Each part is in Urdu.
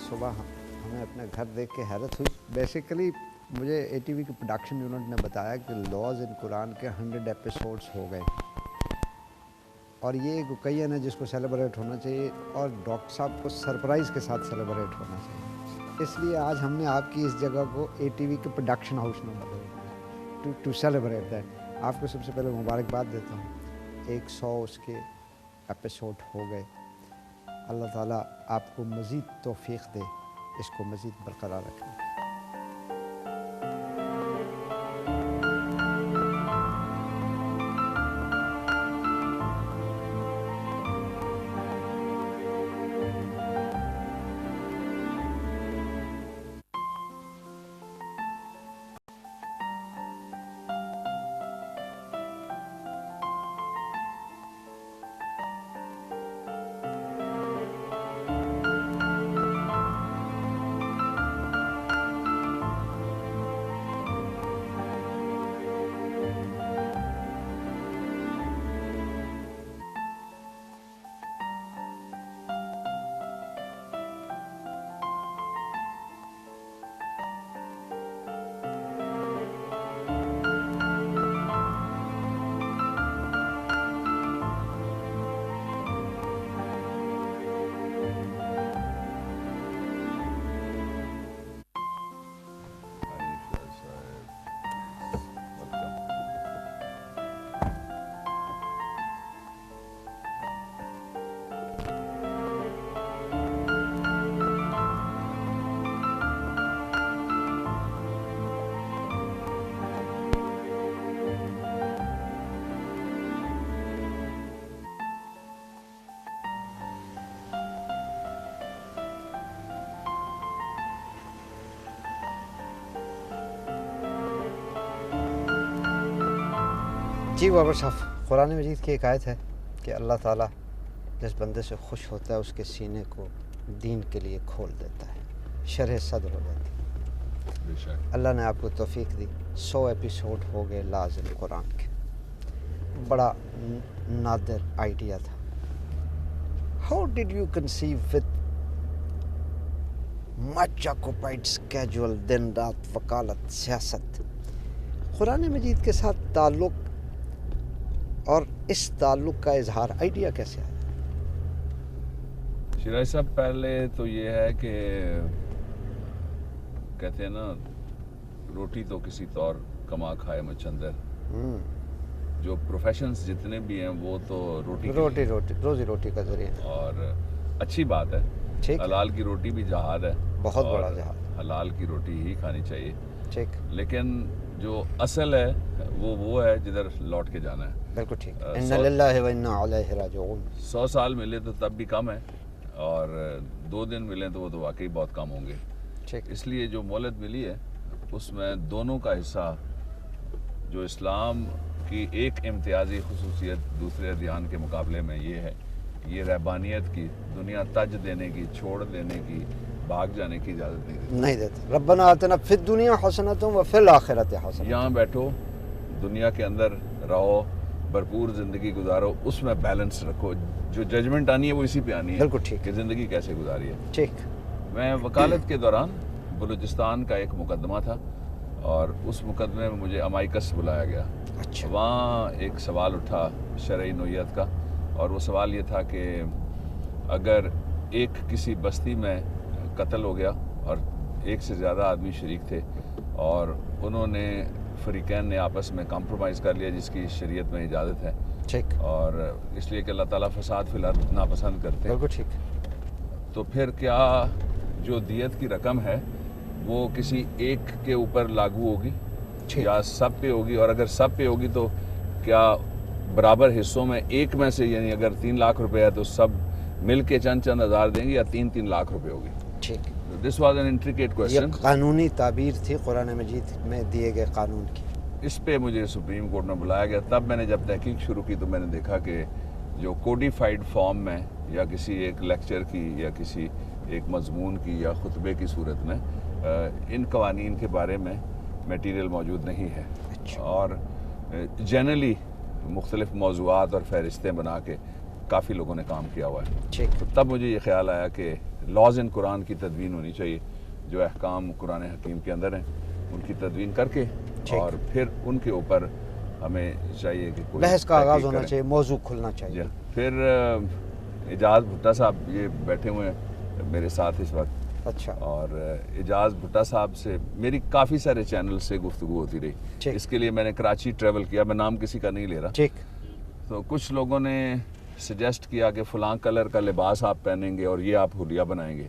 صبح ہمیں اپنے گھر دیکھ کے حیرت ہوئی. بیسیکلی مجھے اے ٹی وی کی پروڈکشن یونٹ نے بتایا کہ لاز ان قرآن کے 100 ایپیسوڈس ہو گئے اور یہ ایک اوکیزن ہے جس کو سیلیبریٹ ہونا چاہیے اور ڈاکٹر صاحب کو سرپرائز کے ساتھ سیلیبریٹ ہونا چاہیے. اس لیے آج ہم نے آپ کی اس جگہ کو اے ٹی وی کے پروڈکشن ہاؤس میں بدل دیا ٹو سیلیبریٹ دیٹ. آپ کو سب سے پہلے مبارکباد دیتا ہوں. 100 اس کے ایپیسوڈ ہو گئے. اللہ تعالیٰ آپ کو مزید توفیق دے اس کو مزید برقرار رکھنے. جی بابر صاحب، قرآن مجید کی ایک آیت ہے کہ اللہ تعالیٰ جس بندے سے خوش ہوتا ہے اس کے سینے کو دین کے لیے کھول دیتا ہے، شرح صدر ہو جاتی ہے. اللہ نے آپ کو توفیق دی. 100 ایپیسوڈ ہو گئے لازم قرآن کے. بڑا نادر آئیڈیا تھا. How did you conceive with much occupied schedule, دن رات وکالت، سیاست، قرآن مجید کے ساتھ تعلق اور اس تعلق کا اظہار آئیڈیا کیسے آیا؟ شیراز صاحب، پہلے تو یہ ہے کہ کہتے ہیں نا، روٹی تو کسی طور کما کھائے مچندر. جو پروفیشنز جتنے بھی ہیں وہ تو روزی روٹی کا ذریعہ، اور اچھی بات ہے. حلال کی روٹی بھی جہاد ہے، بہت بڑا جہاد. حلال کی روٹی ہی کھانی چاہیے. ٹھیک. لیکن جو اصل ہے وہ ہے جدھر لوٹ کے جانا ہے. بالکل ٹھیک. انا للہ و انا الیہ راجعون. 100 سال ملے تو تب بھی کم ہے، اور 2 دن ملیں تو وہ تو واقعی بہت کم ہوں گے. ٹھیک. اس لیے جو مہلت ملی ہے اس میں دونوں کا حصہ، جو اسلام کی ایک امتیازی خصوصیت دوسرے ادیان کے مقابلے میں یہ ہے، یہ رہبانیت کی، دنیا تج دینے کی، چھوڑ دینے کی، بھاگ جانے کی اجازت نہیں دیتے. ربنا آتنا فی الدنیا حسنۃ وفی الآخرۃ حسنۃ. یہاں بیٹھو، دنیا کے اندر رہو، بھرپور زندگی گزارو، اس میں بیلنس رکھو. جو ججمنٹ آنی ہے وہ اسی پہ آنی ہے. بالکل ٹھیک. کہ زندگی کیسے گزاری ہے. ٹھیک. میں وکالت کے دوران بلوچستان کا ایک مقدمہ تھا، اور اس مقدمے میں مجھے امائکس بلایا گیا. اچھا. وہاں ایک سوال اٹھا شرعی نوعیت کا، اور وہ سوال یہ تھا کہ اگر ایک کسی بستی میں قتل ہو گیا اور ایک سے زیادہ آدمی شریک تھے، اور انہوں نے فریقین نے آپس میں کمپرومائز کر لیا جس کی شریعت میں اجازت ہے. ٹھیک. اور اس لیے کہ اللہ تعالیٰ فساد فی الارض ناپسند کرتے ہیں. بالکل ٹھیک. تو پھر کیا جو دیت کی رقم ہے وہ کسی ایک کے اوپر لاگو ہوگی یا سب پہ ہوگی؟ اور اگر سب پہ ہوگی تو کیا برابر حصوں میں ایک میں سے، یعنی اگر 3 لاکھ روپے ہے تو سب مل کے چند ہزار دیں گے، یا 3 لاکھ روپے ہوگی؟ ٹھیک. This was an intricate question. یہ قانونی تعبیر تھی قرآن مجید میں دیے گئے قانون کی. اس پہ مجھے سپریم کورٹ میں بلایا گیا. تب میں نے جب تحقیق شروع کی تو میں نے دیکھا کہ جو کوڈیفائیڈ فارم میں یا کسی ایک لیکچر کی یا کسی ایک مضمون کی یا خطبے کی صورت میں ان قوانین کے بارے میں میٹیریل موجود نہیں ہے. اور جنرلی مختلف موضوعات اور فہرستیں بنا کے کافی لوگوں نے کام کیا ہوا ہے. ٹھیک. تو تب مجھے یہ خیال آیا کہ لاز ان قرآن کی تدوین ہونی چاہیے, جو احکام قرآن حکیم کے اندر ہیں ان کی تدوین کر کے, اور پھر ان کے اوپر ہمیں چاہیے کہ کوئی بحث کا آغاز ہونا چاہیے, موضوع کھلنا چاہیے. پھر اعجاز بھٹا صاحب یہ بیٹھے ہوئے ہیں میرے ساتھ اس وقت. اچھا. اور اعجاز بھٹا صاحب سے میری کافی سارے چینل سے گفتگو ہوتی رہی. اس کے لیے میں نے کراچی ٹریول کیا, میں نام کسی کا نہیں لے رہا. ٹھیک. تو کچھ لوگوں نے سجیسٹ کیا کہ فلاں کلر کا لباس آپ پہنیں گے اور یہ آپ حلیہ بنائیں گے.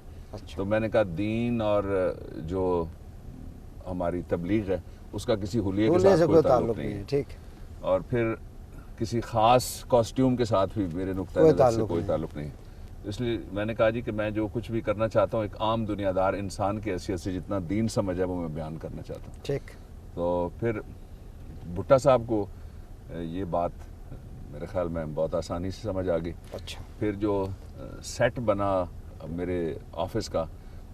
تو میں نے کہا دین اور جو ہماری تبلیغ ہے اس کا کسی حلیے کے ساتھ کوئی تعلق نہیں ہے. ٹھیک. اور پھر کسی خاص کاسٹیوم کے ساتھ بھی میرے نقطہ نظر سے کوئی تعلق نہیں. اس لیے میں نے کہا جی کہ میں جو کچھ بھی کرنا چاہتا ہوں ایک عام دنیا دار انسان کی حیثیت سے جتنا دین سمجھ ہے وہ میں بیان کرنا چاہتا ہوں. ٹھیک. تو پھر بھٹا صاحب کو یہ بات میرے خیال میں بہت آسانی سے سمجھ آ گئی. اچھا. پھر جو سیٹ بنا میرے آفس کا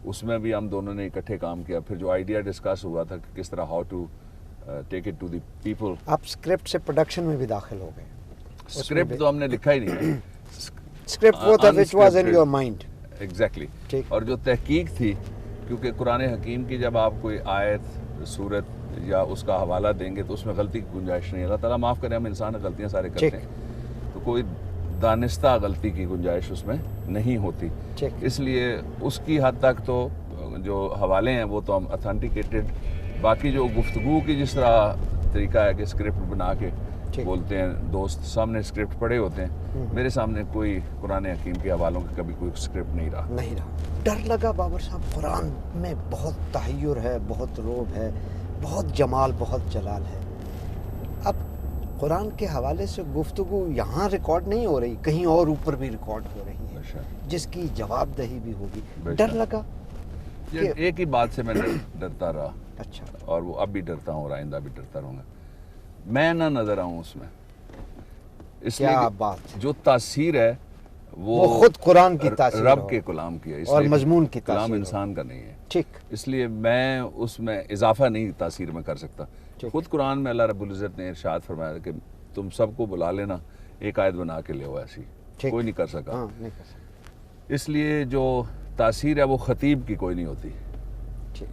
اس میں بھی ہم دونوں نے اکٹھے کام کیا. پھر جو آئیڈیا ڈسکس ہوا تھا کہ کس طرح how to take it to the people. آپ اسکرپٹ سے پروڈکشن میں بھی داخل ہو گئے. اسکرپٹ تو ہم نے لکھا ہی نہیں. اسکرپٹ وہ تھا which was in your mind. Exactly. ٹھیک. اور جو تحقیق تھی, کیونکہ قرآن حکیم کی جب آپ کوئی آیت سورت یا اس کا حوالہ دیں گے تو اس میں غلطی کی گنجائش نہیں. اللہ تعالیٰ معاف کرے, ہم انسان غلطیاں سارے کرتے ہیں, تو کوئی دانستہ غلطی کی گنجائش اس میں نہیں ہوتی. اس لیے اس کی حد تک تو جو حوالے ہیں وہ تو ہم اتھینٹیکیٹڈ. باقی جو گفتگو کی جس طرح طریقہ ہے کہ اسکرپٹ بنا کے بولتے ہیں, دوست سامنے اسکرپٹ پڑے ہوتے ہیں, میرے سامنے کوئی قرآن حکیم کے حوالوں کا کبھی کوئی اسکرپٹ نہیں رہا. ڈر لگا بابر صاحب, قرآن میں بہت تحیر ہے, بہت روب ہے, بہت جمال, بہت جلال ہے. اب قرآن کے حوالے سے گفتگو یہاں ریکارڈ نہیں ہو رہی, کہیں اور اوپر بھی ریکارڈ ہو رہی ہے جس کی جواب دہی بھی ہوگی. ڈر لگا. ایک ہی بات سے میں ڈرتا رہا. اچھا. اور وہ اب بھی ڈرتا ہوں اور آئندہ بھی ڈرتا رہوں گا. میں نہ نظر آؤں اس میں. اس لیے بات جو تاثیر ہے وہ خود قرآن کی تاثیر, رب کے کلام کی ہے, اور مضمون کی تاثیر, کلام انسان کا نہیں ہے. ٹھیک. اس لیے میں اس میں اضافہ نہیں تاثیر میں کر سکتا. خود قرآن میں اللہ رب العزت نے ارشاد فرمایا کہ تم سب کو بلا لینا, ایک آیت بنا کے لے ہو, ایسی کوئی نہیں کر سکا. اس لیے جو تاثیر ہے وہ خطیب کی کوئی نہیں ہوتی,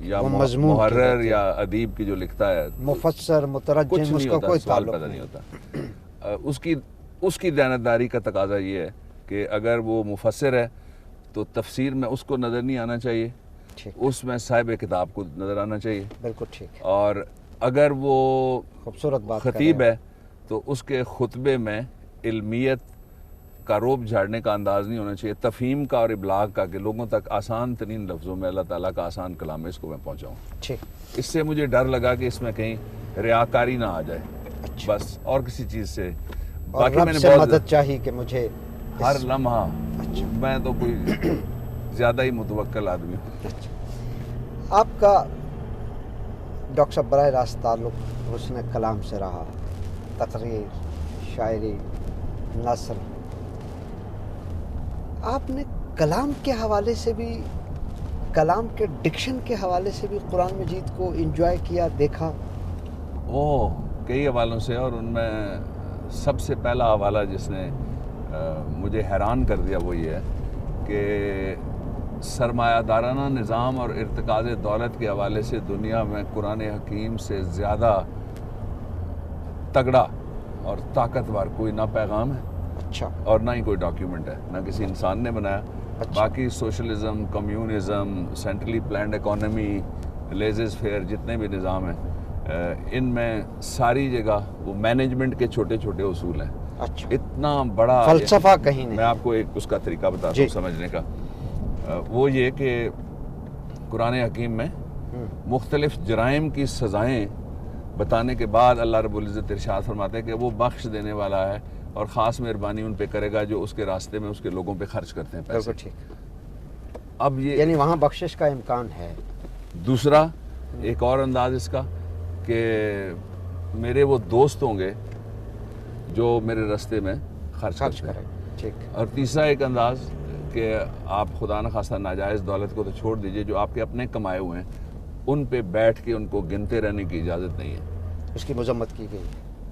یا محرر یا ادیب کی جو لکھتا ہے, مفسر مترجم, اس کا کوئی تعلق نہیں ہوتا. اس کی دیانتداری کا تقاضا یہ ہے کہ اگر وہ مفسر ہے تو تفسیر میں اس کو نظر نہیں آنا چاہیے, اس میں صاحب کتاب کو نظر آنا چاہیے. بالکل ٹھیک. اور اگر وہ خوبصورت بات خطیب ہے تو اس کے خطبے میں علمیت کا روب جھاڑنے کا انداز نہیں ہونا چاہیے, تفہیم کا اور ابلاغ کا, کہ لوگوں تک آسان ترین لفظوں میں اللہ تعالیٰ کا آسان کلام ہے اس کو میں پہنچاؤں. اس سے مجھے ڈر لگا کہ اس میں کہیں ریاکاری نہ آ جائے. بس اور کسی چیز سے. باقی میں نے بہت مدد چاہی کہ مجھے ہر لمحہ, میں تو کوئی زیادہ ہی متوکل آدمی ہوں. آپ کا ڈاکٹر صاحب براہ راست تعلق حسن کلام سے رہا, تقریر, شاعری, نثر. آپ نے کلام کے حوالے سے بھی, کلام کے ڈکشن کے حوالے سے بھی قرآن مجید کو انجوائے کیا, دیکھا؟ کئی حوالوں سے, اور ان میں سب سے پہلا حوالہ جس نے مجھے حیران کر دیا وہ یہ ہے کہ سرمایہ دارانہ نظام اور ارتکاز دولت کے حوالے سے دنیا میں قرآن حکیم سے زیادہ تگڑا اور طاقتور کوئی نہ پیغام ہے, اچھا, اور نہ ہی کوئی ڈاکیومنٹ ہے, نہ کسی انسان نے بنایا. باقی socialism, communism, centrally planned economy, laissez faire, جتنے بھی نظام ہیں, ان میں ساری جگہ وہ مینجمنٹ کے چھوٹے چھوٹے اصول ہیں. اچھا. اتنا بڑا فلسفہ کہیں نہیں. میں آپ کو ایک اس کا طریقہ بتاتا ہوں سمجھنے کا. وہ یہ کہ قرآن حکیم میں مختلف جرائم کی سزائیں بتانے کے بعد اللہ رب العزت ارشاد فرماتے ہیں کہ وہ بخش دینے والا ہے اور خاص مہربانی ان پہ کرے گا جو اس کے راستے میں اس کے لوگوں پہ خرچ کرتے ہیں پیسے. اب یہ یعنی وہاں بخشش کا امکان ہے. دوسرا ایک اور انداز اس کا کہ میرے وہ دوست ہوں گے جو میرے راستے میں خرچ کریں. ٹھیک. اور تیسرا ایک انداز کہ آپ خدا نخواستہ ناجائز دولت کو تو چھوڑ دیجئے, جو آپ کے اپنے کمائے ہوئے ہیں ان پہ بیٹھ کے ان کو گنتے رہنے کی اجازت نہیں ہے. اس کی مذمت کی گئی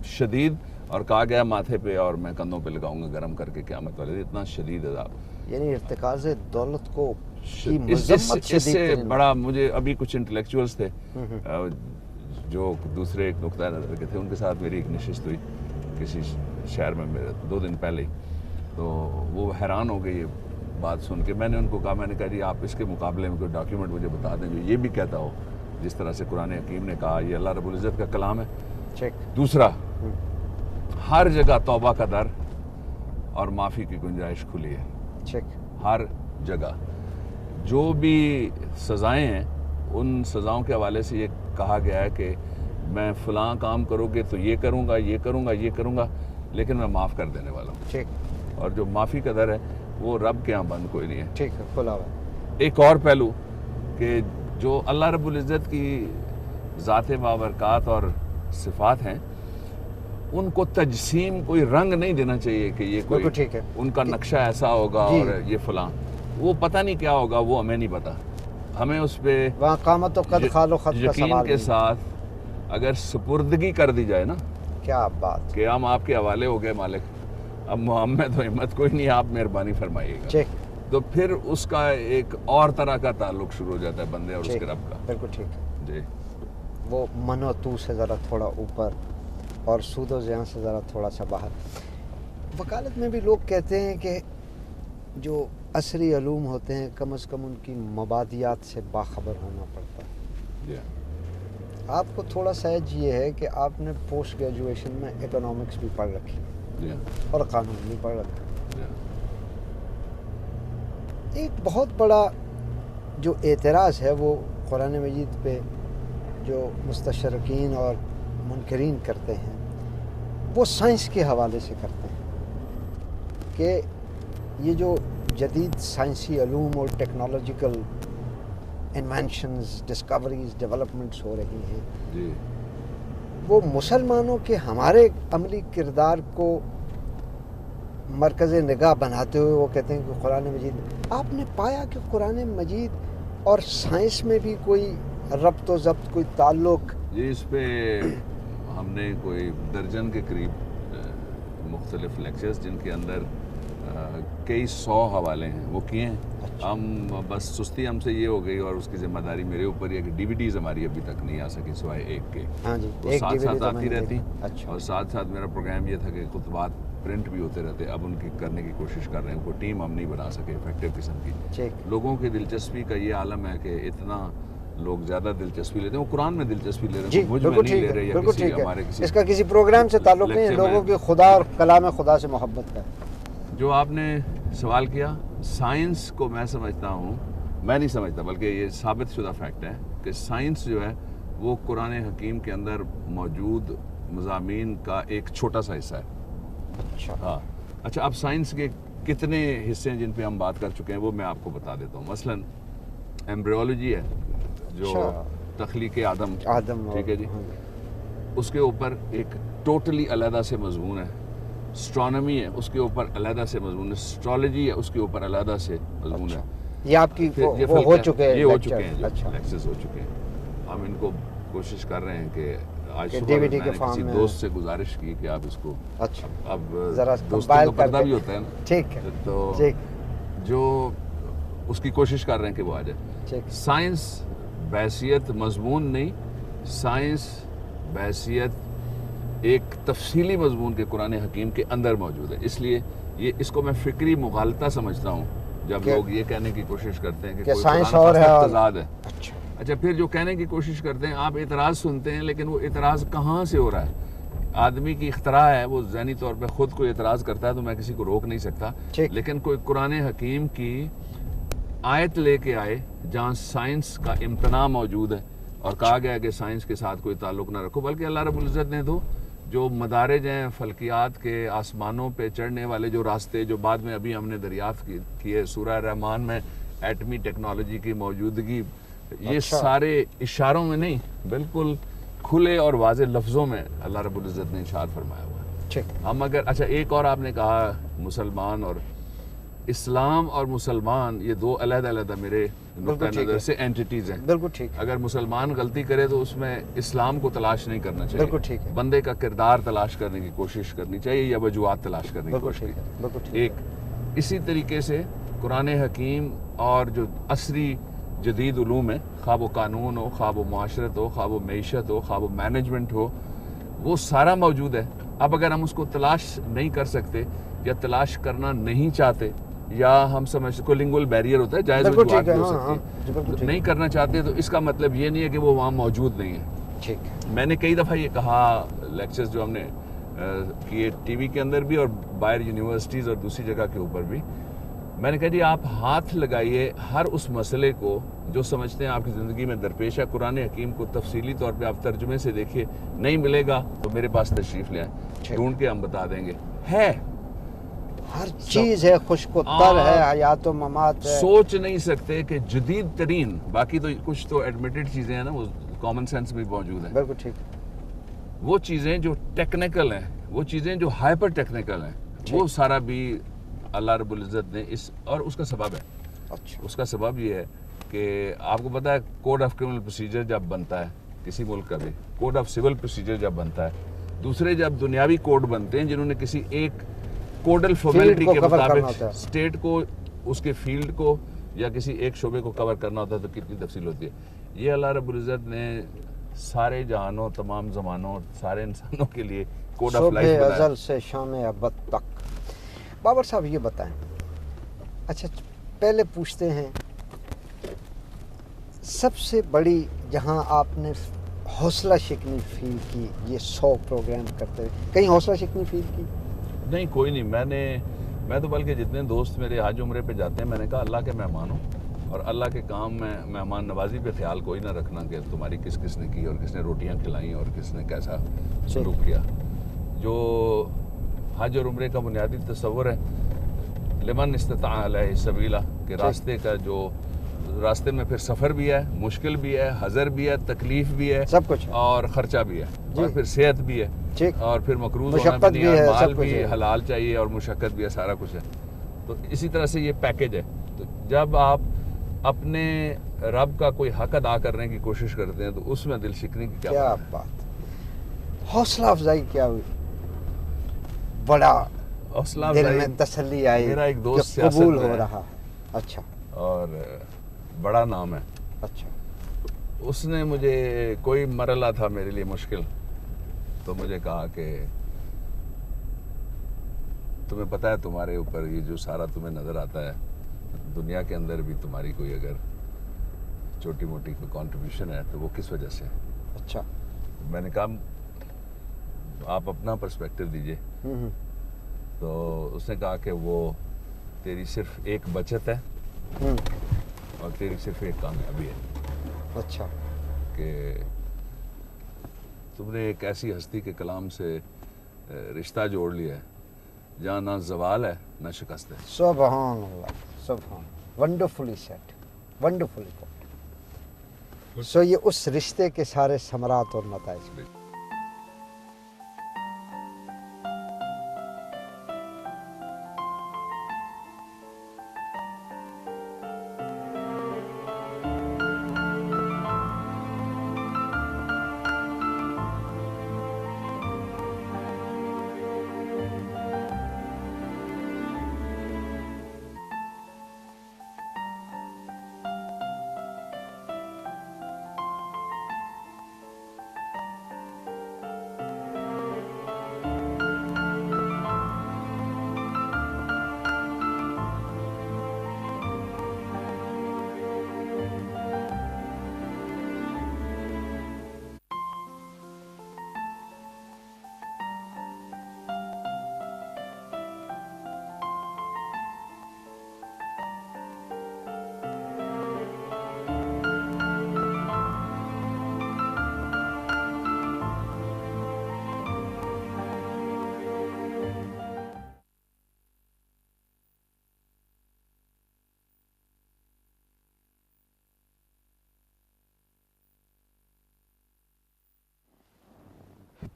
شدید. اور کہا گیا ماتھے پہ اور میں کندھوں پہ لگاؤں گا گرم کر کے قیامت والے دن. اتنا شدید عذاب. یعنی ارتکاز دولت کو کی اس مذمت سے شدید بڑا مجھے ابھی کچھ انٹلیکچوئلس تھے جو دوسرے ایک نقطۂ نظر کے تھے, ان کے ساتھ میری ایک نشست ہوئی کسی شہر میں میرے 2 دن پہلے ہی. تو وہ حیران ہو گئی یہ بات سن کے. میں نے ان کو کہا, میں نے کہا جی آپ اس کے مقابلے میں کوئی ڈاکیومنٹ مجھے بتا دیں جو یہ بھی کہتا ہو جس طرح سے قرآن حکیم نے کہا. یہ اللہ رب العزت کا کلام ہے. دوسرا, ہر جگہ توبہ کا در اور معافی کی گنجائش کھلی ہے. ہر جگہ جو بھی سزائیں ہیں ان سزاؤں کے حوالے سے یہ کہا گیا ہے کہ میں فلاں کام کرو گے تو یہ کروں گا, یہ کروں گا, یہ کروں گا, لیکن میں معاف کر دینے والا ہوں. اور جو معافی کا در ہے وہ رب کے ہاں بند کوئی نہیں ہے. ٹھیک ہے, کھلا ہوا. ایک اور پہلو کہ جو اللہ رب العزت کی ذات بابرکات اور صفات ہیں ان کو تجسیم کوئی رنگ نہیں دینا چاہیے کہ یہ کوئی ان کا نقشہ ایسا ہوگا اور یہ فلاں. وہ پتہ نہیں کیا ہوگا, وہ ہمیں نہیں پتا. ہمیں اس پہ یقین کے ساتھ اگر سپردگی کر دی جائے نا, کیا بات کہ ہم آپ کے حوالے ہو گئے مالک, اب محمد و ہمت کوئی نہیں, آپ مہربانی فرمائیے گا, تو پھر اس کا ایک اور طرح کا تعلق شروع ہو جاتا ہے بندے اور اس کے رب کا. بالکل ٹھیک ہے جی. وہ من و تو سے ذرا تھوڑا اوپر اور سود و زیاں سے ذرا تھوڑا سا باہر. وکالت میں بھی لوگ کہتے ہیں کہ جو عصری علوم ہوتے ہیں کم از کم ان کی مبادیات سے باخبر ہونا پڑتا ہے. آپ کو تھوڑا سا ایج یہ ہے کہ آپ نے پوسٹ گریجویشن میں اکنامکس بھی پڑھ رکھی اور قانون بھی پڑھ رکھا. ایک بہت بڑا جو اعتراض ہے وہ قرآن مجید پہ جو مستشرقین اور منکرین کرتے ہیں وہ سائنس کے حوالے سے کرتے ہیں کہ یہ جو جدید سائنسی علوم اور ٹیکنالوجیکل انوینشنز, ڈسکوریز, ڈیولپمنٹس ہو رہی ہیں وہ مسلمانوں کے ہمارے عملی کردار کو مرکز نگاہ بناتے ہوئے وہ کہتے ہیں کہ قرآن مجید. آپ نے پایا کہ قرآن مجید اور سائنس میں بھی کوئی ربط و ضبط, کوئی تعلق؟ یہ اس پہ ہم نے کوئی درجن کے قریب مختلف لیکچرز جن کے اندر کئی 100 حوالے ہیں وہ کیے ہیں. ہم بس سستی ہم سے یہ ہو گئی اور اس کی ذمہ داری میرے اوپر یہ کہ ڈی وی ڈیز ہماری ابھی تک نہیں آ سکی سوائے ایک کے. وہ ساتھ ساتھ آتی رہتی اور ساتھ ساتھ میرا پروگرام یہ تھا کہ خطبات پرنٹ بھی ہوتے رہتے. اب ان کی کرنے کی کوشش کر رہے ہیں, کوئی ٹیم ہم نہیں بنا سکے افیکٹو قسم کی. لوگوں کی دلچسپی کا یہ عالم ہے کہ اتنا لوگ زیادہ دلچسپی لیتے ہیں. وہ قرآن میں دلچسپی لے رہے ہیں, مجھ میں نہیں لے رہے یا کسی ہمارے کسی. اس کا کسی پروگرام سے تعلق نہیں ہے, لوگوں کی خدا اور کلام خدا سے محبت کا. جو آپ نے سوال کیا, سائنس کو میں سمجھتا ہوں, میں نہیں سمجھتا بلکہ یہ ثابت شدہ فیکٹ ہے کہ سائنس جو ہے وہ قرآن حکیم کے اندر موجود مضامین کا ایک چھوٹا سا حصہ ہے. ہاں اچھا, اب سائنس کے کتنے حصے ہیں جن پہ ہم بات کر چکے ہیں وہ میں آپ کو بتا دیتا ہوں. مثلاً ایمبریولوجی ہے جو تخلیق آدم, ٹھیک ہے جی, اس کے اوپر ایک ٹوٹلی علیحدہ سے مضمون ہے. اسٹرانومی ہے, اس کے اوپر علیحدہ سے مضمون ہے. اسٹرالوجی ہے, اس کے اوپر علیحدہ سے مضمون ہے. یہ آپ کی ہو چکے ہیں, یہ ہو چکے ہیں, لیکچرز ہو چکے ہیں. ہم ان کو کوشش کر رہے ہیں کہ آج صبح میں نے کسی دوست سے گزارش کی کہ آپ اس کو, اب دوستوں کا پردہ بھی ہوتا ہے نا, ٹھیک ہے, تو جو اس کی کوشش کر رہے ہیں کہ وہ آ جائے. سائنس بحیثیت مضمون نہیں, سائنس بحیثیت ایک تفصیلی مضمون کے قرآن حکیم کے اندر موجود ہے. اس لیے یہ اس کو میں فکری مغالطہ سمجھتا ہوں جب لوگ یہ کہنے کی کوشش کرتے ہیں کہ سائنس اور تضاد ہے. اچھا, پھر جو کہنے کی کوشش کرتے ہیں آپ اعتراض سنتے ہیں, لیکن وہ اعتراض کہاں سے ہو رہا ہے؟ آدمی کی اختراع ہے, وہ ذہنی طور پہ خود کو اعتراض کرتا ہے تو میں کسی کو روک نہیں سکتا. لیکن کوئی قرآن حکیم کی آیت لے کے آئے جہاں سائنس کا امتناع موجود ہے اور کہا گیا کہ سائنس کے ساتھ کوئی تعلق نہ رکھو, بلکہ اللہ رب العزت نے تو جو مدارج ہیں فلکیات کے, آسمانوں پہ چڑھنے والے جو راستے جو بعد میں ابھی ہم نے دریافت کیے سورہ رحمان میں, ایٹمی ٹیکنالوجی کی موجودگی, یہ سارے اشاروں میں نہیں بالکل کھلے اور واضح لفظوں میں اللہ رب العزت نے ارشاد فرمایا ہوا ہے. ہم اگر اچھا ایک اور آپ نے کہا مسلمان اور اسلام اور مسلمان یہ دو علیحدہ علیحدہ میرے نقطہ ٹھیک نظر ہے۔ سے اینٹیٹیز ہیں. بالکل ٹھیک ہے، اگر مسلمان غلطی کرے تو اس میں اسلام کو تلاش نہیں کرنا بالکل چاہیے, ٹھیک ہے، بندے کا کردار تلاش کرنے کی کوشش کرنی چاہیے یا وجوہات تلاش کرنے کی بالکل کوشش ٹھیک ہے، کرنی. بالکل ٹھیک ایک ہے، اسی طریقے سے قرآن حکیم اور جو عصری جدید علوم ہیں, خواہ و قانون ہو, خواہ و معاشرت ہو, خواہ و معیشت ہو, خواہ و مینجمنٹ ہو, وہ سارا موجود ہے. اب اگر ہم اس کو تلاش نہیں کر سکتے یا تلاش کرنا نہیں چاہتے یا ہم سمجھتے کو لنگول بیریئر ہوتا ہے, جائز بالکل وجوہات ٹھیک ہے، بھی ہو ہاں سکتی ہاں ہے, جی بالکل ٹھیک نہیں ہے، کرنا چاہتے تو اس کا مطلب یہ نہیں ہے کہ وہ وہاں موجود نہیں ہے. ٹھیک ہے، میں نے کئی دفعہ یہ کہا لیکچرز جو ہم نے کیے ٹی وی کے اندر بھی اور باہر یونیورسٹیز اور دوسری جگہ کے اوپر بھی, میں نے کہا جی آپ ہاتھ لگائیے ہر اس مسئلے کو جو سمجھتے ہیں آپ کی زندگی میں درپیش ہے, قرآن حکیم کو تفصیلی طور پہ آپ ترجمے سے دیکھیے, نہیں ملے گا تو میرے پاس تشریف لے آئیں, ڈھونڈ کے ہم بتا دیں گے. ہے ہر چیز ہے, خشک و تر ہے, حیات و ممات ہے. سوچ نہیں سکتے کہ جدید ترین, باقی تو کچھ تو ایڈمیٹڈ چیزیں ہیں نا, وہ کامن سینس بھی موجود ہے, بالکل ٹھیک ہے، وہ چیزیں جو ٹیکنیکل ہیں, وہ چیزیں جو ہائپر ٹیکنیکل ہیں, وہ سارا بھی اللہ رب العزت نے اس, اور اس کا سبب ہے. اچھا اس کا سبب یہ ہے کہ آپ کو پتا ہے کوڈ آف کرمنل پروسیجر جب بنتا ہے کسی ملک کا بھی, کوڈ آف سول پروسیجر جب بنتا ہے, دوسرے جب دنیاوی کوڈ بنتے ہیں جنہوں نے کسی ایک کوڈل فارمیلٹی کے مطابق اسٹیٹ کو اس کے فیلڈ کو یا کسی ایک شعبے کو کور کرنا ہوتا ہے تو کتنی تفصیل ہوتی ہے. یہ اللہ رب العزت نے سارے جہانوں, تمام زمانوں, سارے انسانوں کے لیے کوڈ آف لائف صبح بنایا. ازل سے شام ابد تک. بابر صاحب یہ بتائیں, اچھا پہلے پوچھتے ہیں سب سے بڑی جہاں آپ نے حوصلہ شکنی فیل کی, یہ 100 پروگرام کرتے ہوئے کہیں حوصلہ شکنی فیل کی؟ نہیں کوئی نہیں, میں تو بلکہ جتنے دوست میرے حج عمرے پہ جاتے ہیں, میں نے کہا اللہ کے مہمان ہوں اور اللہ کے کام میں مہمان نوازی پہ خیال کوئی نہ رکھنا کہ تمہاری کس کس نے کی اور کس نے روٹیاں کھلائیں اور کس نے کیسا سلوک کیا. جو حج اور عمرے کا بنیادی تصور ہے لمن استطاع علیہ سبیلا, کہ راستے کا جو راستے میں پھر سفر بھی ہے, مشکل بھی ہے, حضر بھی ہے, تکلیف بھی ہے, سب کچھ ہے, اور خرچہ بھی ہے, اور پھر صحت بھی ہے, ٹھیک, اور پھر مقروض ہونا مشقت بھی نہیں, اور مال سب کچھ بھی ہے, حلال چاہیے اور مشقت بھی ہے, سارا کچھ ہے. تو اسی طرح سے یہ پیکج ہے. تو جب آپ اپنے رب کا کوئی حق ادا کرنے کی کوشش کرتے ہیں تو اس میں دل شکنی کی کیا بات. حوصلہ افزائی کیا ہوئی, بڑا حوصلہ دل افزائی, میں تسلی آئی میرا ایک دوست کہ قبول سیاست میں ہو ہے, رہا. اچھا اور بڑا نام ہے. اچھا, اس نے مجھے, کوئی مرحلہ تھا میرے لیے مشکل, تو مجھے کہا کہ تمہیں پتہ ہے تمہارے اوپر یہ جو سارا تمہیں نظر آتا ہے, دنیا کے اندر بھی تمہاری کوئی اگر چھوٹی موٹی کوئی کنٹریبیوشن ہے تو وہ کس وجہ سے. اچھا, میں نے کہا آپ اپنا پرسپیکٹو دیجئے. تو اس نے کہا کہ وہ تیری صرف ایک بچت ہے اور تیری صرف ایک کامیابی ہے. اچھا, کہ تم نے ایک ایسی ہستی کے کلام سے رشتہ جوڑ لیا ہے جہاں نہ زوال ہے نہ شکست ہے. سبحان اللہ, سبحان, ونڈرفلی سیٹ, ونڈرفلی پٹ. سو یہ اس رشتے کے سارے ثمرات اور نتائج.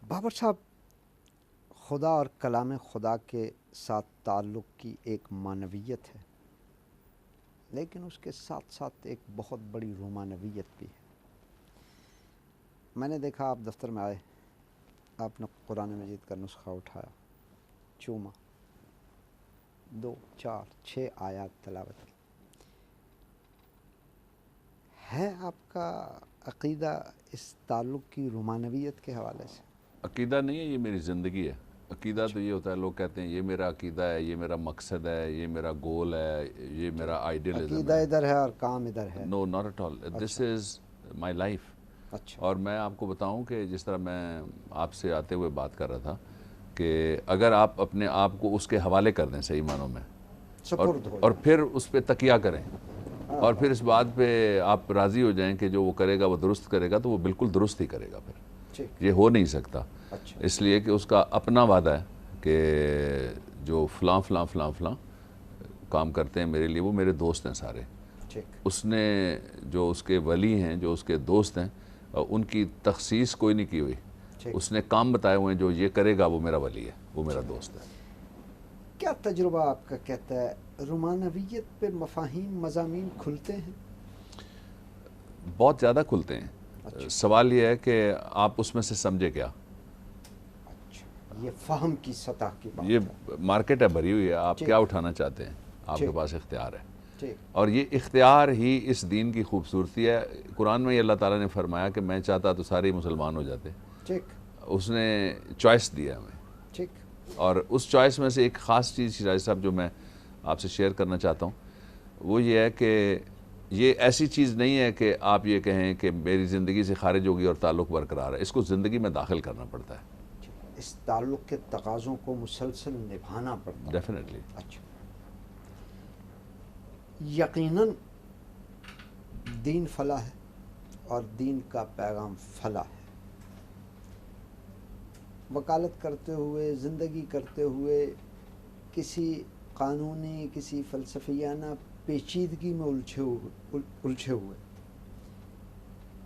بابر صاحب, خدا اور کلام خدا کے ساتھ تعلق کی ایک معنویت ہے، لیکن اس کے ساتھ ساتھ ایک بہت بڑی رومانویت بھی ہے۔ میں نے دیکھا آپ دفتر میں آئے، آپ نے قرآن مجید کا نسخہ اٹھایا، چوما، 2 4 6 آیات تلاوت کی۔ ہے آپ کا عقیدہ اس تعلق کی رومانویت کے حوالے سے؟ عقیدہ نہیں ہے، یہ میری زندگی ہے۔ عقیدہ تو یہ ہوتا ہے، لوگ کہتے ہیں یہ میرا عقیدہ ہے، یہ میرا مقصد ہے، یہ میرا گول ہے، یہ میرا آئیڈیلزم عقیدہ ہے۔ ادھر ہے اور کام ادھر ہے۔ No not at all, this is my life. اچھا، اور میں آپ کو بتاؤں کہ جس طرح میں آپ سے آتے ہوئے بات کر رہا تھا کہ اگر آپ اپنے آپ کو اس کے حوالے کر دیں صحیح معنوں میں، سپرد ہو اور پھر اس پہ تکیہ کریں، اور پھر اس بات پہ آپ راضی ہو جائیں کہ جو وہ کرے گا وہ درست کرے گا، تو وہ بالکل درست ہی کرے گا۔ پھر ٹھیک، یہ ہو نہیں سکتا، اچھا، اس لیے کہ اس کا اپنا وعدہ ہے کہ جو فلاں فلاں فلاں فلاں کام کرتے ہیں میرے لیے، وہ میرے دوست ہیں سارے۔ ٹھیک، اس نے جو اس کے ولی ہیں، جو اس کے دوست ہیں، ان کی تخصیص کوئی نہیں کی ہوئی۔ ٹھیک۔ اس نے کام بتائے ہوئے ہیں، جو یہ کرے گا وہ میرا ولی ہے، وہ میرا دوست ہے۔ کیا تجربہ آپ کا کہتا ہے رومانویت پہ مفاہیم، مضامین کھلتے ہیں؟ بہت زیادہ کھلتے ہیں۔ اچھا، سوال یہ ہے کہ آپ اس میں سے سمجھے کیا۔ اچھا، یہ فہم کی سطح کی بات یہ ہے۔ مارکیٹ ہے، بھری ہوئی ہے، آپ ٹھیک۔ کیا اٹھانا چاہتے ہیں، آپ کے ٹھیک۔ پاس اختیار ہے۔ ٹھیک، اور یہ اختیار ہی اس دین کی خوبصورتی ہے۔ قرآن میں یہ اللہ تعالیٰ نے فرمایا کہ میں چاہتا تو سارے مسلمان ہو جاتے۔ ٹھیک، اس نے چوائس دیا ہمیں، ٹھیک، اور اس چوائس میں سے ایک خاص چیز شیراز صاحب جو میں آپ سے شیئر کرنا چاہتا ہوں، وہ یہ ہے کہ یہ ایسی چیز نہیں ہے کہ آپ یہ کہیں کہ میری زندگی سے خارج ہوگی اور تعلق برقرار ہے۔ اس کو زندگی میں داخل کرنا پڑتا ہے، اس تعلق کے تقاضوں کو مسلسل نبھانا پڑتا ہے۔ ڈیفینیٹلی۔ اچھا، یقیناً دین فلاح ہے اور دین کا پیغام فلاح ہے۔ وکالت کرتے ہوئے، زندگی کرتے ہوئے، کسی قانونی، کسی فلسفیانہ پیچیدگی میں الجھے ہوئے،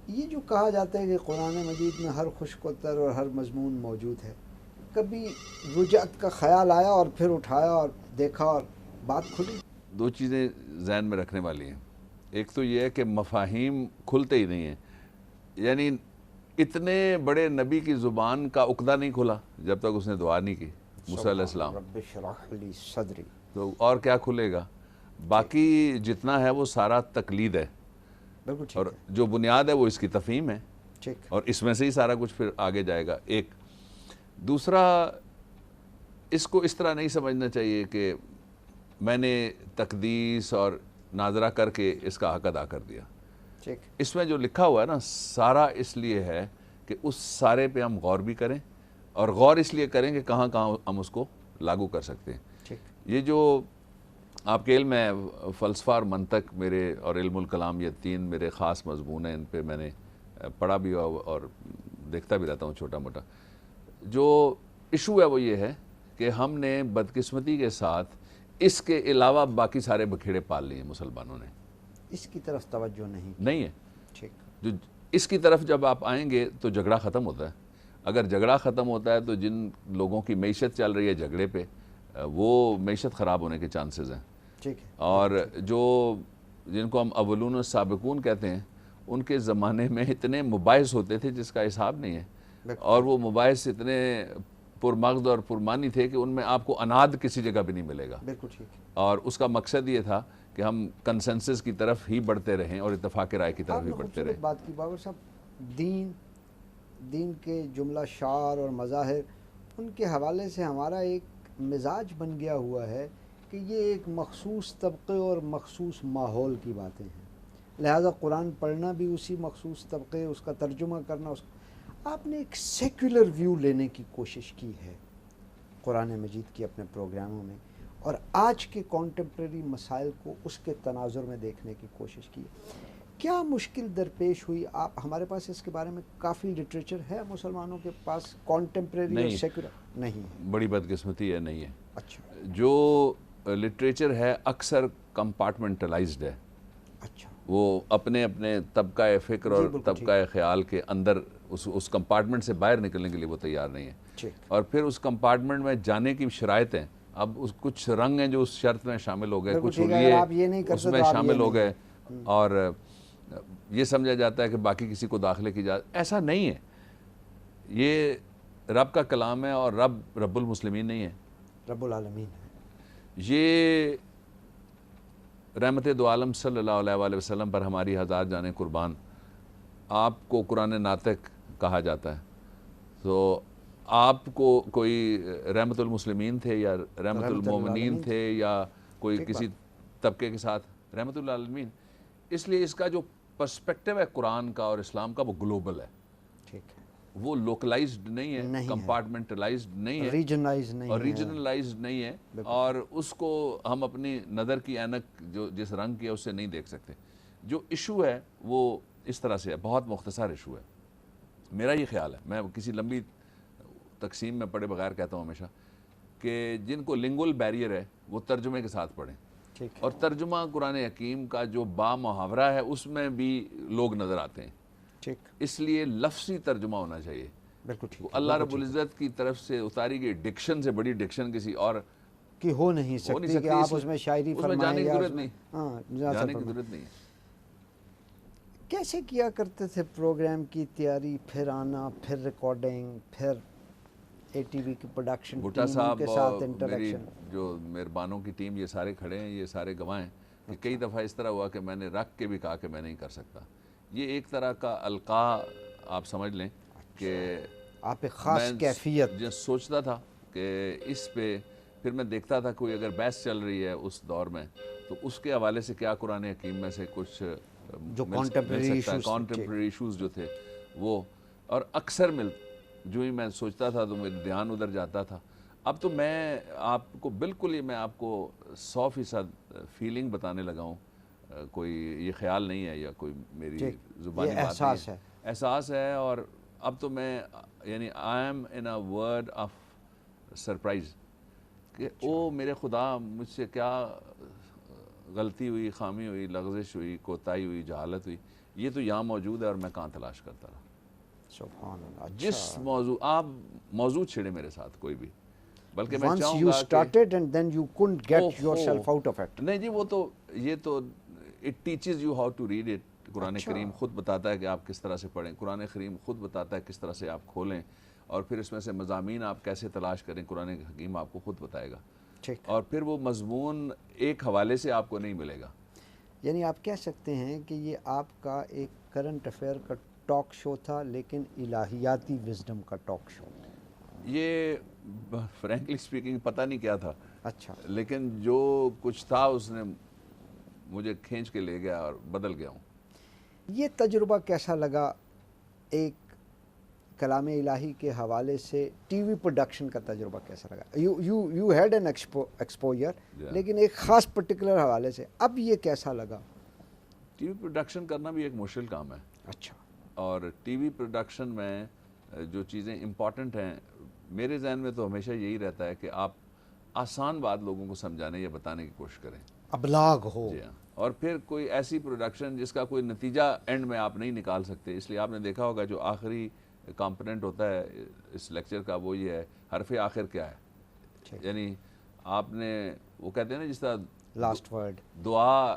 یہ جو کہا جاتا ہے کہ قرآن مجید میں ہر خشک و تر اور ہر مضمون موجود ہے، کبھی رجعت کا خیال آیا اور پھر اٹھایا اور دیکھا اور بات کھلی؟ دو چیزیں ذہن میں رکھنے والی ہیں۔ ایک تو یہ ہے کہ مفاہیم کھلتے ہی نہیں ہیں، یعنی اتنے بڑے نبی کی زبان کا عقدہ نہیں کھلا جب تک اس نے دعا نہیں کی، موسیٰ علیہ السلام، رب اشرح لی صدری۔ تو اور کیا کھلے گا؟ باقی جتنا ہے وہ سارا تقلید ہے، بالکل ٹھیک اور ہے، جو بنیاد ہے وہ اس کی تفہیم ہے، ٹھیک، اور اس میں سے ہی سارا کچھ پھر آگے جائے گا۔ ایک دوسرا، اس کو اس طرح نہیں سمجھنا چاہیے کہ میں نے تقدیس اور ناظرہ کر کے اس کا حق ادا کر دیا۔ ٹھیک، اس میں جو لکھا ہوا ہے نا، سارا اس لیے ہے کہ اس سارے پہ ہم غور بھی کریں، اور غور اس لیے کریں کہ کہاں کہاں ہم اس کو لاگو کر سکتے ہیں۔ ٹھیک، یہ جو آپ کے علم ہے، فلسفہ اور منطق میرے، اور علم الکلام، یہ 3 میرے خاص مضمون ہیں، ان پہ میں نے پڑھا بھی اور دیکھتا بھی رہتا ہوں چھوٹا موٹا۔ جو ایشو ہے وہ یہ ہے کہ ہم نے بدقسمتی کے ساتھ اس کے علاوہ باقی سارے بکھیڑے پال لیے مسلمانوں نے۔ اس کی طرف توجہ نہیں ہے۔ ٹھیک، جو اس کی طرف جب آپ آئیں گے تو جھگڑا ختم ہوتا ہے۔ اگر جھگڑا ختم ہوتا ہے تو جن لوگوں کی معیشت چل رہی ہے جھگڑے پہ، وہ معیشت خراب ہونے کے چانسز ہیں۔ ٹھیک ہے، اور جو جن کو ہم اولون السابقون کہتے ہیں، ان کے زمانے میں اتنے مباحث ہوتے تھے جس کا حساب نہیں ہے، بالکل، اور وہ مباحث اتنے پرمغز اور پرمانی تھے کہ ان میں آپ کو اناد کسی جگہ بھی نہیں ملے گا، بالکل ٹھیک ہے۔ اور اس کا مقصد یہ تھا کہ ہم کنسنسس کی طرف ہی بڑھتے رہیں اور اتفاق رائے کی طرف آپ ہی نے بڑھتے خوبصورت رہیں۔ بات کی بابر صاحب، دین کے جملہ شعار اور مظاہر، ان کے حوالے سے ہمارا ایک مزاج بن گیا ہوا ہے کہ یہ ایک مخصوص طبقے اور مخصوص ماحول کی باتیں ہیں، لہٰذا قرآن پڑھنا بھی اسی مخصوص طبقے، اس کا ترجمہ کرنا آپ نے ایک سیکولر ویو لینے کی کوشش کی ہے قرآن مجید کی اپنے پروگراموں میں، اور آج کے کانٹمپریری مسائل کو اس کے تناظر میں دیکھنے کی کوشش کی ہے۔ کیا مشکل درپیش ہوئی؟ آپ، ہمارے پاس اس کے بارے میں کافی لٹریچر ہے مسلمانوں کے پاس، کانٹمپریری اور نہیں، سیکولر نہیں ہے؟ بڑی بدقسمتی ہے، نہیں ہے۔ اچھا، جو لٹریچر ہے اکثر کمپارٹمنٹلائزڈ ہے، اچھا، وہ اپنے اپنے طبقہ فکر اور جی، بالکل ٹھیک۔ طبقہ خیال کے اندر اس کمپارٹمنٹ سے باہر نکلنے کے لیے وہ تیار نہیں ہے. ٹھیک. اور پھر اس کمپارٹمنٹ میں جانے کی شرائطیں اب کچھ رنگ ہیں جو اس شرط میں شامل ہو گئے, کچھ حلیے اس میں شامل ہو گئے, اور یہ سمجھا جاتا ہے کہ باقی کسی کو داخلے کی اجازت. ایسا نہیں ہے. یہ رب کا کلام ہے اور رب المسلمین نہیں ہے, رب العالمین ہے. یہ رحمت دو عالم صلی اللہ علیہ وآلہ وسلم پر ہماری ہزار جانیں قربان. آپ کو قرآن ناطق کہا جاتا ہے, تو آپ کو کوئی رحمت المسلمین تھے یا رحمت المومنین تھے یا کوئی کسی طبقے کے ساتھ رحمت العالمین. اس لیے اس کا جو پرسپیکٹو ہے قرآن کا اور اسلام کا وہ گلوبل ہے. ٹھیک ہے. وہ لوکلائزڈ نہیں ہے, کمپارٹمنٹلائزڈ نہیں ہے, ریجنلائز نہیں اور ریجنلائزڈ نہیں ہے, اور اس کو ہم اپنی نظر کی اینک جو جس رنگ کی ہے اس سے نہیں دیکھ سکتے. جو ایشو ہے وہ اس طرح سے ہے, بہت مختصر ایشو ہے. میرا یہ خیال ہے, میں کسی لمبی تقسیم میں پڑھے بغیر کہتا ہوں ہمیشہ کہ جن کو لنگول بیریئر ہے وہ ترجمے کے ساتھ پڑھیں. اور ترجمہ قرآن حکیم کا جو با محاورہ ہے اس میں بھی لوگ نظر آتے ہیں. ٹھیک. اس لیے لفظی ترجمہ ہونا چاہیے. بالکل ٹھیک. اللہ رب العزت کی طرف سے اتاری گئی ڈکشن سے بڑی ڈکشن کسی اور کی ہو نہیں سکتی کہ آپ اس میں شاعری فرمائیں. جانے کی ضرورت نہیں. جانے کی ضرورت نہیں. کیسے کیا کرتے تھے پروگرام کی تیاری, پھر آنا, پھر ریکارڈنگ, پھر اے ٹی وی کی پروڈکشن بھٹا ٹیم صاحب کے ساتھ اور میری انٹریکشن؟ جو مہربانوں کی ٹیم یہ سارے کھڑے ہیں, یہ سارے گواہ ہیں کہ کئی دفعہ اس طرح ہوا کہ میں نے رکھ کے بھی کہا کہ میں نہیں کر سکتا. یہ ایک طرح کا القاء آپ سمجھ لیں کہ آپ ایک خاص کیفیت. میں سوچتا تھا کہ اس پہ پھر میں دیکھتا تھا کوئی اگر بحث چل رہی ہے اس دور میں تو اس کے حوالے سے کیا قرآن حکیم میں سے کچھ جو کانٹمپریری ایشوز جو تھے وہ, اور اکثر جو ہی میں سوچتا تھا تو میرا دھیان ادھر جاتا تھا. اب تو میں آپ کو بالکل ہی میں آپ کو 100% فیلنگ بتانے لگا ہوں, کوئی یہ خیال نہیں ہے یا کوئی میری زبانی بات نہیں ہے, احساس ہے. اور اب تو میں یعنی I am in a word of surprise کہ او میرے خدا مجھ سے کیا غلطی ہوئی, خامی ہوئی, لغزش ہوئی, کوتاہی ہوئی, جہالت ہوئی. یہ تو یہاں موجود ہے اور میں کہاں تلاش کرتا رہا. سبحان اللہ. جس موضوع آپ موضوع چھڑے میرے ساتھ کوئی بھی, بلکہ میں once چاہوں you God started and then you couldn't get yourself out of it. نہیں جی, وہ تو یہ تو it teaches you how to read it. قرآن کریم خود بتاتا ہے کہ آپ کس طرح سے پڑھیں, قرآن کریم خود بتاتا ہے کس طرح سے آپ کھولیں, اور پھر اس میں سے مضامین آپ کیسے تلاش کریں, قرآن حکیم آپ کو خود بتائے گا. اور پھر وہ مضمون ایک حوالے سے آپ کو نہیں ملے گا. یعنی آپ کہہ سکتے ہیں کہ یہ آپ کا ایک کرنٹ افیئر کا ٹاک شو تھا, لیکن الہیاتی وزڈم کا ٹاک شو. یہ فرینکلی اسپیکنگ پتہ نہیں کیا تھا. اچھا. لیکن جو کچھ تھا اس نے مجھے کھینچ کے لے گیا اور بدل گیا ہوں. یہ تجربہ کیسا لگا, ایک کلام الہی کے حوالے سے ٹی وی پروڈکشن کا تجربہ کیسا لگا؟ یو ہیڈ این ایکسپوجر, لیکن ایک خاص پرٹیکولر حوالے سے, اب یہ کیسا لگا؟ ٹی وی پروڈکشن کرنا بھی ایک مشکل کام ہے. اچھا. اور ٹی وی پروڈکشن میں جو چیزیں امپورٹنٹ ہیں میرے ذہن میں تو ہمیشہ یہی رہتا ہے کہ آپ آسان بات لوگوں کو سمجھانے یا بتانے کی کوشش کریں, ابلاغ ہو. جی ہاں. اور پھر کوئی ایسی پروڈکشن جس کا کوئی نتیجہ اینڈ میں آپ نہیں نکال سکتے. اس لیے آپ نے دیکھا ہوگا جو آخری کمپوننٹ ہوتا ہے اس لیکچر کا وہ یہ ہے حرف آخر کیا ہے. یعنی آپ نے وہ کہتے ہیں نا جس طرح لاسٹ ورڈ, دعا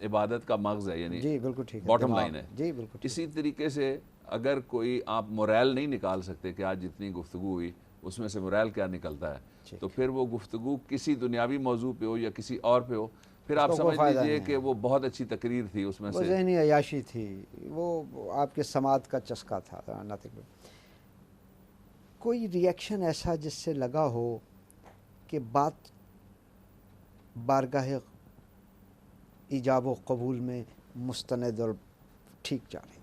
عبادت کا مغز ہے, یعنی جی بالکل ٹھیک ہے, باٹم لائن ہے. جی بالکل. اسی طریقے سے اگر کوئی آپ موریل نہیں نکال سکتے کہ آج جتنی گفتگو ہوئی اس میں سے موریل کیا نکلتا ہے, تو پھر وہ گفتگو کسی دنیاوی موضوع پہ ہو یا کسی اور پہ ہو, پھر آپ سمجھ لیجئے کہ وہ بہت اچھی تقریر تھی, اس میں سے ذہنی عیاشی تھی, وہ آپ کے سماعت کا چسکا تھا. کوئی ری ایکشن ایسا جس سے لگا ہو کہ بات بارگاہ ایجاب و قبول میں مستند اور ٹھیک جا رہی؟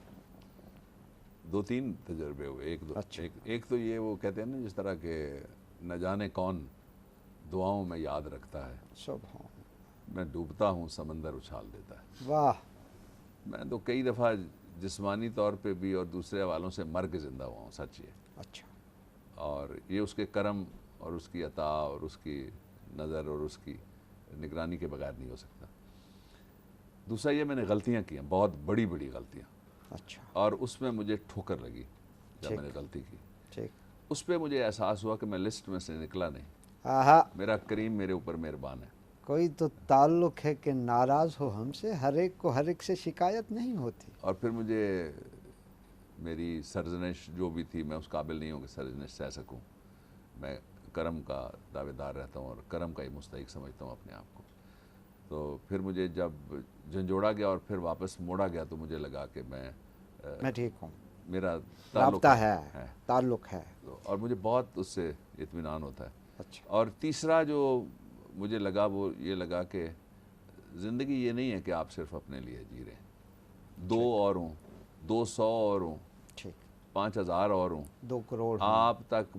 2-3 تجربے ہوئے. ایک تو یہ وہ کہتے ہیں نا جس طرح کہ نہ جانے کون دعاؤں میں یاد رکھتا ہے, سبحان, میں ڈوبتا ہوں سمندر اچھال دیتا ہے. واہ. میں تو کئی دفعہ جسمانی طور پہ بھی اور دوسرے حوالوں سے مر کے زندہ ہوا ہوں, سچ یہ. اچھا. اور یہ اس کے کرم اور اس کی عطا اور اس کی نظر اور اس کی نگرانی کے بغیر نہیں ہو سکتا. دوسرا یہ میں نے غلطیاں کی ہیں, بہت بڑی بڑی غلطیاں. اچھا. اور اس میں مجھے ٹھوکر لگی. جب میں نے غلطی کی. ٹھیک. اس پہ مجھے احساس ہوا کہ میں لسٹ میں سے نکلا نہیں. آہا, میرا کریم میرے اوپر مہربان ہے. کوئی تو تعلق ہے کہ ناراض ہو ہم سے, ہر ایک کو ہر ایک سے شکایت نہیں ہوتی. اور پھر مجھے میری سرزنش جو بھی تھی, میں اس قابل نہیں ہوں کہ سرزنش سہ سکوں. میں کرم کا دعوے دار رہتا ہوں اور کرم کا ہی مستحق سمجھتا ہوں اپنے آپ کو. تو پھر مجھے جب جھنجھوڑا گیا اور پھر واپس موڑا گیا تو مجھے لگا کہ میں ٹھیک ہوں, میرا رابطہ ہے, تعلق ہے. اور مجھے بہت اس سے اطمینان ہوتا ہے. اچھا. اور تیسرا جو مجھے لگا وہ یہ لگا کہ زندگی یہ نہیں ہے کہ آپ صرف اپنے لیے جی رہے ہیں. 2 اور ہوں, 200 اور ہوں, ٹھیک, 5000 اور ہوں, 2 کروڑ آپ تک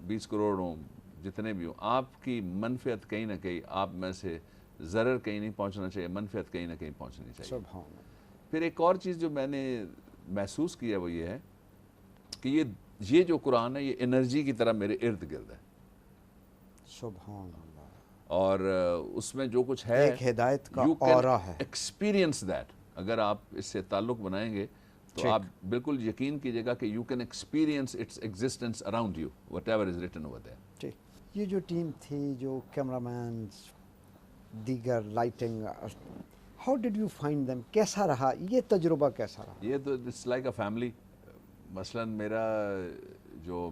20 کروڑ ہوں, جتنے بھی ہوں, آپ کی منفعت کہیں نہ کہیں, آپ میں سے ضرر کہیں نہیں پہنچنا چاہیے, منفعت کہیں نہ کہیں پہنچنی چاہیے. سبحان اللہ. پھر ایک اور چیز جو میں نے محسوس کیا وہ یہ ہے کہ یہ جو قرآن ہے یہ انرجی کی طرح میرے ارد گرد ہے. سبحان اللہ. اور اس میں جو کچھ ہے ایک ہدایت کا you can اورا ہے. experience that. اگر آپ اس سے تعلق بنائیں گے تو آپ بالکل یقین کیجئے گا کہ you can experience its existence around you whatever is written over there. ٹھیک. یہ جو ٹیم تھی, جو کیمرہ مین, دیگر lighting, how did you find them, کیسا رہا یہ تجربہ, کیسا رہا؟ یہ تو اٹس لائک اے فیملی. مثلاً میرا جو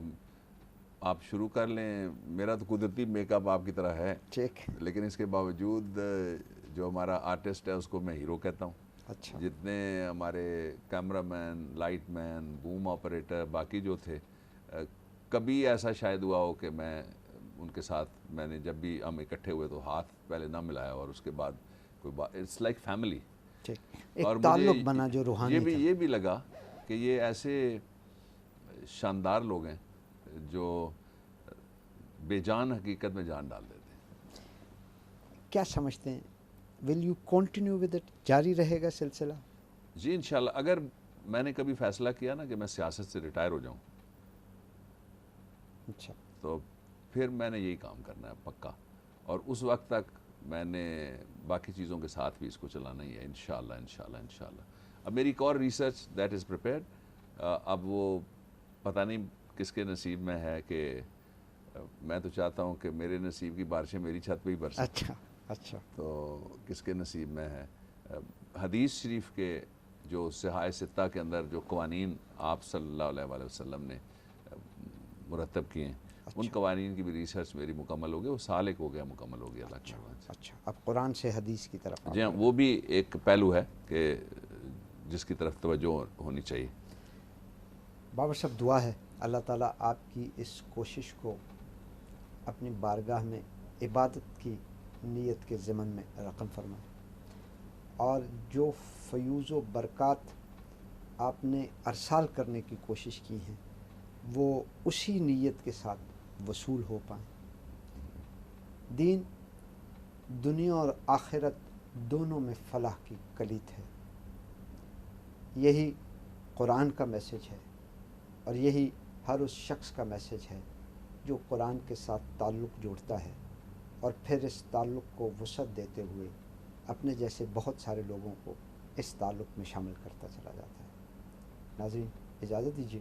آپ شروع کر لیں, میرا تو قدرتی میک اپ آپ کی طرح ہے, ٹھیک, لیکن اس کے باوجود جو ہمارا آرٹسٹ ہے اس کو میں ہیرو کہتا ہوں. اچھا. جتنے ہمارے کیمرہ مین, لائٹ مین, بوم آپریٹر, باقی جو تھے, کبھی ایسا شاید ہوا ہو کہ میں ان کے ساتھ, میں نے جب بھی ہم اکٹھے ہوئے تو ہاتھ پہلے نہ ملایا اور اس کے بعد کوئی بات, اٹس لائک فیملی. ٹھیک, ایک تعلق مجھے بنا جو روحانی تھا. یہ بھی لگا کہ یہ ایسے شاندار لوگ ہیں جو بے جان حقیقت میں جان ڈال دیتے ہیں. کیا سمجھتے ہیں, will you continue with it, جاری رہے گا سلسلہ؟ جی انشاءاللہ. اگر میں نے کبھی فیصلہ کیا نا کہ میں سیاست سے ریٹائر ہو جاؤں, اچھا, تو پھر میں نے یہی کام کرنا ہے پکا. اور اس وقت تک میں نے باقی چیزوں کے ساتھ بھی اس کو چلانا ہی ہے انشاءاللہ انشاءاللہ انشاءاللہ. اب میری ایک اور ریسرچ دیٹ از پریپیئرڈ. اب وہ پتہ نہیں کس کے نصیب میں ہے کہ میں تو چاہتا ہوں کہ میرے نصیب کی بارشیں میری چھت پہ ہی برسیں. اچھا اچھا. تو کس کے نصیب میں ہے. حدیث شریف کے جو صحاح ستہ کے اندر جو قوانین آپ صلی اللہ علیہ وآلہ وسلم نے مرتب کیے ہیں, ان قوانین کی بھی ریسرچ میری مکمل ہو گئی. وہ سال ایک ہو گیا مکمل ہو گیا اللہ کی رحمت سے. اچھا, اب قرآن سے حدیث کی طرف. جی ہاں, وہ بھی ایک پہلو ہے کہ جس کی طرف توجہ ہونی چاہیے. بابر صاحب, دعا ہے اللہ تعالیٰ آپ کی اس کوشش کو اپنی بارگاہ میں عبادت کی نیت کے ضمن میں رقم فرمائے, اور جو فیوز و برکات آپ نے ارسال کرنے کی کوشش کی ہیں وہ اسی نیت کے ساتھ وصول ہو پائیں. دین دنیا اور آخرت دونوں میں فلاح کی کلید ہے. یہی قرآن کا میسج ہے, اور یہی ہر اس شخص کا میسج ہے جو قرآن کے ساتھ تعلق جوڑتا ہے اور پھر اس تعلق کو وسعت دیتے ہوئے اپنے جیسے بہت سارے لوگوں کو اس تعلق میں شامل کرتا چلا جاتا ہے. ناظرین, اجازت دیجیے.